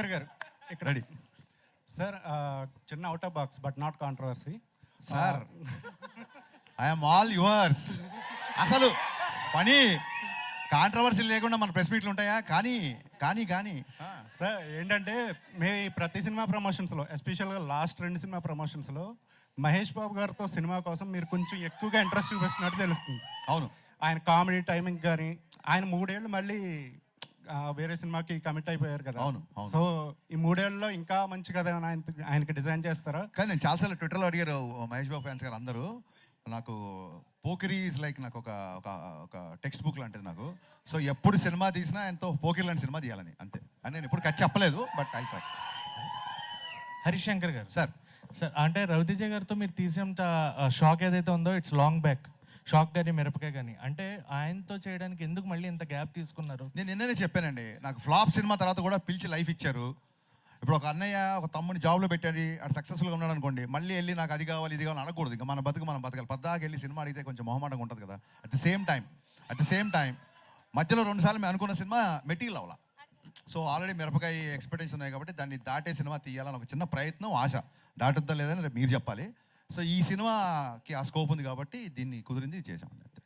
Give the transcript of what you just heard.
శంకర్ గారు ఇక్కడ ready sir. చిన్న out of box but not controversy sir. I'm all yours. అసలు పని కాంట్రవర్సీ లేకుండా మన ప్రెస్ మీట్లు ఉంటాయా? కానీ కానీ కానీ సార్ ఏంటంటే మే ప్రతి సినిమా ప్రమోషన్స్లో ఎస్పెషల్గా లాస్ట్ 2 సినిమా ప్రమోషన్స్లో మహేష్ బాబు గారితో సినిమా కోసం మీరు కొంచెం ఎక్కువగా ఇంట్రెస్ట్ చూపిస్తున్నట్టు తెలుస్తుంది. అవును, ఆయన కామెడీ టైమింగ్ కానీ ఆయన 3 ఏళ్ళు మళ్ళీ వేరే సినిమాకి కమిట్ అయిపోయారు కదా. అవును. సో ఈ 3 ఏళ్ళలో ఇంకా మంచి కథ ఆయనకి డిజైన్ చేస్తారా? కానీ నేను చాలాసార్లు ట్విట్టర్లో అడిగారు మహేష్ బాబు ఫ్యాన్స్ గారు అందరూ. నాకు పోకిరీ ఈజ్ లైక్ నాకు ఒక ఒక టెక్స్ట్ బుక్ లాంటిది నాకు. సో ఎప్పుడు సినిమా తీసినా ఎంతో పోకిరీ లాంటి సినిమా తీయాలని, అంతే అని నేను ఎప్పుడు ఖర్చు చెప్పలేదు. But I try. హరిశంకర్ గారు సార్ సార్ అంటే రవితేజ గారితో మీరు తీసేంత షాక్ ఏదైతే ఉందో ఇట్స్ లాంగ్ బ్యాక్. షాక్ కానీ మిరపకాయ కానీ అంటే ఆయనతో చేయడానికి ఎందుకు మళ్ళీ ఇంత గ్యాప్ తీసుకున్నారు? నేను నిన్ననే చెప్పానండి, నాకు ఫ్లాప్ సినిమా తర్వాత కూడా పిలిచి లైఫ్ ఇచ్చారు. ఇప్పుడు ఒక అన్నయ్య ఒక తమ్ముని జాబ్లో పెట్టాడు, అది సక్సెస్ఫుల్గా ఉన్నాడు అనుకోండి, మళ్ళీ వెళ్ళి నాకు అది కావాలి ఇది కావాలి అనకూడదు. ఇంకా మన బతుకు మనం బతకాలి. పద్దాకి వెళ్ళి సినిమా అడిగితే కొంచెం మొహమాటంగా ఉంటుంది కదా. అట్ ద సేమ్ టైం మధ్యలో 2 సార్లు మేము అనుకున్న సినిమా మెటీరియల్ అవ్వాల. సో ఆల్రెడీ మిరపకాయ ఎక్స్పెక్టేషన్ ఉన్నాయి కాబట్టి దాన్ని దాటే సినిమా తీయాలని ఒక చిన్న ప్రయత్నం, ఆశ. దాటుద్దా లేదని మీరు చెప్పాలి. సో ఈ సినిమాకి ఆ స్కోప్ ఉంది కాబట్టి దీన్ని కుదిరింది చేసామండి.